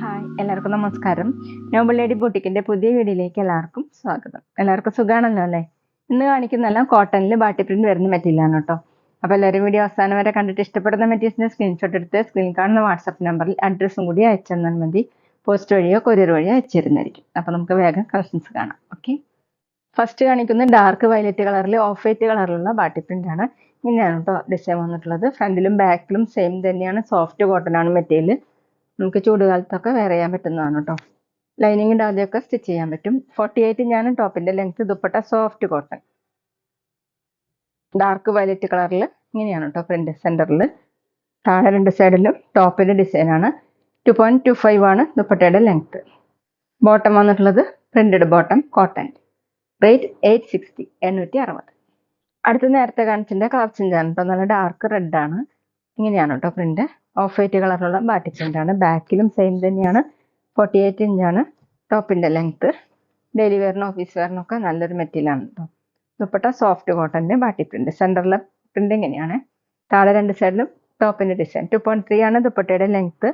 Hi, എല്ലാവർക്കും നമസ്കാരം. Noble lady ബൂട്ടിക്കിന്റെ പുതിയ വീഡിയോയിലേക്ക് എല്ലാവർക്കും സ്വാഗതം. എല്ലാവർക്കും സുഖാണല്ലോ അല്ലേ? ഇന്ന് കാണിക്കുന്നതെല്ലാം കോട്ടണിൽ ബാട്ടി പ്രിന്റ് വരുന്ന മെറ്റീരിയലാണ് കേട്ടോ. അപ്പോൾ എല്ലാവരും വീഡിയോ അവസാനം വരെ കണ്ടിട്ട് ഇഷ്ടപ്പെടുന്ന മെറ്റീരിയൽസിന്റെ സ്ക്രീൻഷോട്ട് എടുത്ത് സ്ക്രീനിൽ കാണുന്ന വാട്സാപ്പ് നമ്പറിൽ അഡ്രസ്സും കൂടി അയച്ചു തന്നാൽ മതി. പോസ്റ്റ് വഴിയോ കൊറിയർ വഴിയോ അയച്ചു തരുന്നതായിരിക്കും. അപ്പോൾ നമുക്ക് വേഗം കളക്ഷൻസ് കാണാം. ഓക്കെ, ഫസ്റ്റ് കാണിക്കുന്നത് ഡാർക്ക് വയലറ്റ് കളറിൽ ഓഫ് വൈറ്റ് കളറിലുള്ള ബാട്ടി പ്രിന്റ് ആണ്. ഇങ്ങനെയാണ് കേട്ടോ ഡിസൈൻ വന്നിട്ടുള്ളത്. ഫ്രണ്ടിലും ബാക്കിലും സെയിം തന്നെയാണ്. സോഫ്റ്റ് കോട്ടൺ ആണ് മെറ്റീരിയൽ. നമുക്ക് ചൂടുകാലത്തൊക്കെ വെയർ ചെയ്യാൻ പറ്റുന്നതാണ് കേട്ടോ. ലൈനിങ്ങിൻ്റെ ആദ്യമൊക്കെ സ്റ്റിച്ച് ചെയ്യാൻ പറ്റും. 48 ഇഞ്ചാണ് ടോപ്പിന്റെ length. Dupatta soft cotton dark violet കളറിൽ ഇങ്ങനെയാണ് കേട്ടോ പ്രിന്റ്. സെന്ററിൽ താഴെ രണ്ട് സൈഡിലും ടോപ്പിന്റെ ഡിസൈനാണ്. 2.25 ആണ് ദുപ്പട്ടയുടെ ലെങ്ത്. ബോട്ടം വന്നിട്ടുള്ളത് പ്രിന്റഡ് ബോട്ടം കോട്ടൺ. റേറ്റ് 860 860. അടുത്ത നേരത്തെ കാണിച്ചിൻ്റെ കളർ ചേഞ്ചാണ് കേട്ടോ. നല്ല ഡാർക്ക് റെഡ് ആണ്. ഇങ്ങനെയാണ് കേട്ടോ പ്രിന്റ്. ഓഫ് വൈറ്റ് കളറുള്ള ബാട്ടി പ്രിന്റ് ആണ്. ബാക്കിലും സെയിം തന്നെയാണ്. 48 ഇഞ്ചാണ് ടോപ്പിന്റെ ലെങ്ത്. ഡെയിലി വെയറിനും ഓഫീസ് വെയറിനൊക്കെ നല്ലൊരു മെറ്റീരിയലാണ് കേട്ടോ. ദുപ്പട്ട സോഫ്റ്റ് കോട്ടന്റെ ബാട്ടി പ്രിന്റ്. സെന്ററിലെ പ്രിന്റ് ഇങ്ങനെയാണ്. താഴെ രണ്ട് സൈഡിലും ടോപ്പിന്റെ ഡിസൈൻ. 2.3 ആണ് ദുപ്പട്ടയുടെ ലെങ്ത്.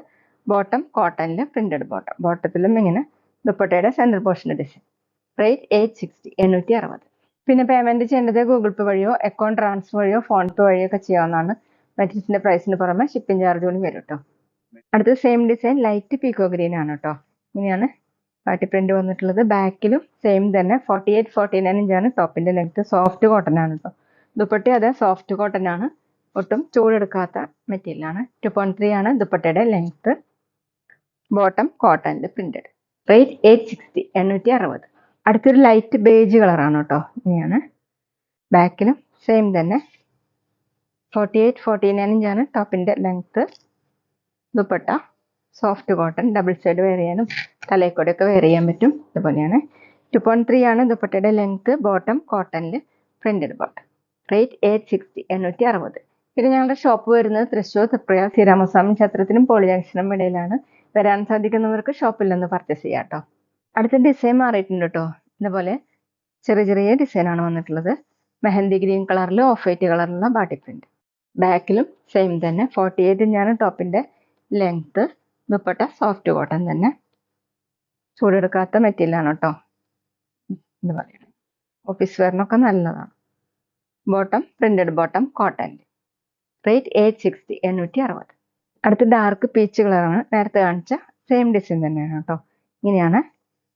ബോട്ടം കോട്ടണിൽ പ്രിന്റഡ് ബോട്ടം. ബോട്ടത്തിലും ഇങ്ങനെ ദുപ്പട്ടയുടെ സെന്റർ പോർഷന്റെ ഡിസൈൻ. റേറ്റ് 860 860. പിന്നെ പേയ്മെന്റ് ചെയ്യേണ്ടത് ഗൂഗിൾ പേ വഴിയോ അക്കൗണ്ട് ട്രാൻസ്ഫർ വഴിയോ ഫോൺ പേ വഴിയോ ഒക്കെ ചെയ്യാവുന്നതാണ്. മെറ്റീരിയൽസിന്റെ പ്രൈസിന് പുറമെ ഷിപ്പിംഗ് ചാർജ് കൂടി വരും കേട്ടോ. അടുത്തത് സെയിം ഡിസൈൻ ലൈറ്റ് പീക്കോ ഗ്രീൻ ആണ് കേട്ടോ. ഇങ്ങനെയാണ് ബാട്ടി പ്രിന്റ് വന്നിട്ടുള്ളത്. ബാക്കിലും സെയിം തന്നെ. 48 49 ഇഞ്ചാണ് ടോപ്പിന്റെ ലെങ്ത്. സോഫ്റ്റ് കോട്ടൺ ആണ് കേട്ടോ. ദുപ്പട്ട അതെ സോഫ്റ്റ് കോട്ടൺ ആണ്. ഒട്ടും ചൂടെടുക്കാത്ത മെറ്റീരിയലാണ്. 2.3 ആണ് ദുപ്പട്ടയുടെ ലെങ്ത്. ബോട്ടം കോട്ടണിൽ പ്രിന്റഡ്. റേറ്റ് 860 860. അടുത്തൊരു ലൈറ്റ് ബേജ് കളറാണ് കേട്ടോ. ഇങ്ങനെയാണ് ബാക്കിലും സെയിം തന്നെ. 48 49 ഇഞ്ചാണ് ടോപ്പിന്റെ length. Dupatta soft cotton. Double side wear ചെയ്യാനും തലയിക്കൂടെയൊക്കെ വെയർ ചെയ്യാൻ പറ്റും. ഇതുപോലെയാണ്. 2.3 ആണ് ദുപ്പട്ടയുടെ ലെങ്ത്. ബോട്ടം കോട്ടണിൽ പ്രിന്റഡ് ബോട്ടം. റേറ്റ് 860 860. പിന്നെ ഞങ്ങളുടെ ഷോപ്പ് വരുന്നത് തൃശ്ശൂർ തൃപ്രയ ശ്രീരാമസ്വാമി ക്ഷേത്രത്തിനും പോളി ജംഗ്ഷനും ഇടയിലാണ്. വരാൻ സാധിക്കുന്നവർക്ക് ഷോപ്പിൽ നിന്ന് പർച്ചേസ് ചെയ്യാം കേട്ടോ. അടുത്ത ഡിസൈൻ മാറിയിട്ടുണ്ട് കേട്ടോ. ഇതുപോലെ ചെറിയ ചെറിയ ഡിസൈനാണ് വന്നിട്ടുള്ളത്. മെഹന്തി ഗ്രീൻ കളറിൽ ഓഫ് വൈറ്റ് കളറിലുള്ള ബാട്ടി പ്രിന്റ്. ബാക്കിലും സെയിം തന്നെ. 48 ഇഞ്ചാണ് ടോപ്പിന്റെ ലെങ്ത്. ദുപ്പട്ട സോഫ്റ്റ് കോട്ടൺ തന്നെ. ചൂടെടുക്കാത്ത മെറ്റീരിയലാണ് കേട്ടോ. എന്താ പറയുക, ഓഫീസ് വെയറിനൊക്കെ നല്ലതാണ്. Bottom printed bottom cotton. Rate 860 860. അടുത്ത ഡാർക്ക് പീച്ച് കളറാണ്. നേരത്തെ കാണിച്ച സെയിം ഡിസൈൻ തന്നെയാണ് കേട്ടോ. ഇങ്ങനെയാണ്.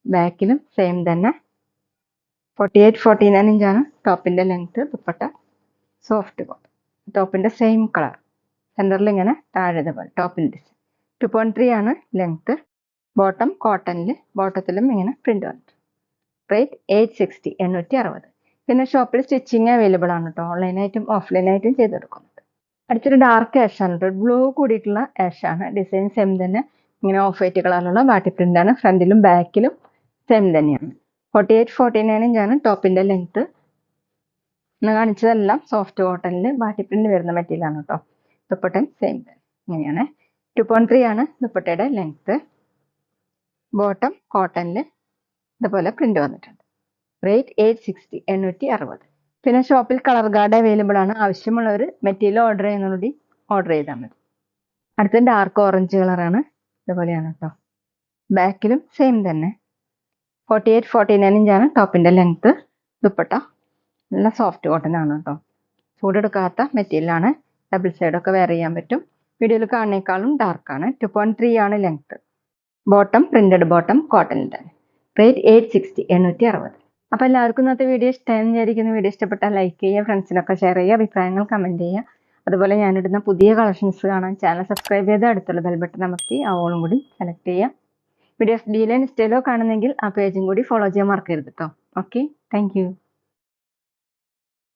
ബാക്കിലും സെയിം തന്നെ. 48 49 ഇഞ്ചാണ് ടോപ്പിന്റെ ലെങ്ത്. Dupatta soft cotton. ടോപ്പിന്റെ സെയിം കളർ. സെന്ററിൽ ഇങ്ങനെ താഴെ പോലെ ടോപ്പിന്റെ ഡിസൈൻ. 2.3 ആണ് ലെങ്ത്. ബോട്ടം കോട്ടണിൽ. ബോട്ടത്തിലും ഇങ്ങനെ പ്രിന്റ് വന്നിട്ട്. റേറ്റ് 860 860. പിന്നെ ഷോപ്പിൽ സ്റ്റിച്ചിങ് അവൈലബിൾ ആണ് കേട്ടോ. ഓൺലൈനായിട്ടും ഓഫ്ലൈനായിട്ടും ചെയ്തെടുക്കുന്നുണ്ട്. അടുത്തൊരു ഡാർക്ക് ആഷ് ആണ് കേട്ടോ. ബ്ലൂ കൂടിയിട്ടുള്ള ആഷ് ആണ്. ഡിസൈൻ സെയിം തന്നെ. ഇങ്ങനെ ഓഫ് വൈറ്റ് കളറിലുള്ള ബാട്ടി പ്രിന്റ് ആണ്. ഫ്രണ്ടിലും ബാക്കിലും സെയിം തന്നെയാണ്. 48 49 ഇഞ്ചാണ് ടോപ്പിന്റെ ലെങ്ത്. ഇന്ന് കാണിച്ചതെല്ലാം സോഫ്റ്റ് കോട്ടണിൽ ബാട്ടി പ്രിന്റ് വരുന്ന മെറ്റീരിയലാണ് കേട്ടോ. ദുപ്പട്ടൻ സെയിം തന്നെ. ഇങ്ങനെയാണ്. 2.3 ആണ് ദുപ്പട്ടയുടെ ലെങ്ത്. ബോട്ടം കോട്ടണിൽ ഇതുപോലെ പ്രിന്റ് വന്നിട്ടുണ്ട്. റേറ്റ് 860 860. പിന്നെ ഷോപ്പിൽ കളർ ഗാർഡ് അവൈലബിൾ ആണ്. ആവശ്യമുള്ളവർ മെറ്റീരിയൽ ഓർഡർ ചെയ്യുന്നതോടെ ഓർഡർ ചെയ്താൽ മതി. അടുത്ത ഡാർക്ക് ഓറഞ്ച് കളറാണ്. ഇതുപോലെയാണ് കേട്ടോ. ബാക്കിലും സെയിം തന്നെ. 48 49 ഇഞ്ചാണ് ടോപ്പിന്റെ ലെങ്ത്. ദുപ്പട്ട നല്ല സോഫ്റ്റ് കോട്ടൺ ആണ് കേട്ടോ. ചൂടെടുക്കാത്ത മെറ്റീരിയലാണ്. ഡബിൾ സൈഡൊക്കെ വെയർ ചെയ്യാൻ പറ്റും. വീഡിയോയിൽ കാണുന്നേക്കാളും ഡാർക്കാണ്. 2.3 ആണ് ലെങ്ത്. ബോട്ടം പ്രിന്റഡ് ബോട്ടം കോട്ടണിൽ തന്നെ. റേറ്റ് 860 860. അപ്പോൾ എല്ലാവർക്കും ഇന്നത്തെ വീഡിയോ ഇഷ്ടമായെന്ന് വിചാരിക്കുന്നു. വീഡിയോ ഇഷ്ടപ്പെട്ടാൽ ലൈക്ക് ചെയ്യുക, ഫ്രണ്ട്സിനൊക്കെ ഷെയർ ചെയ്യുക, അഭിപ്രായങ്ങൾ കമൻറ്റ് ചെയ്യുക. അതുപോലെ ഞാനിടുന്ന പുതിയ കളക്ഷൻസ് കാണാൻ ചാനൽ സബ്സ്ക്രൈബ് ചെയ്ത് അടുത്തുള്ള ബെൽ ബട്ടൺ അമർത്തി ഓളും കൂടി സെലക്ട് ചെയ്യുക. വീഡിയോസ് ഡീലോ ഇൻസ്റ്റയിലോ കാണുന്നെങ്കിൽ ആ പേജും കൂടി ഫോളോ ചെയ്യാൻ മറക്കരുത് കേട്ടോ. Okay, thank you.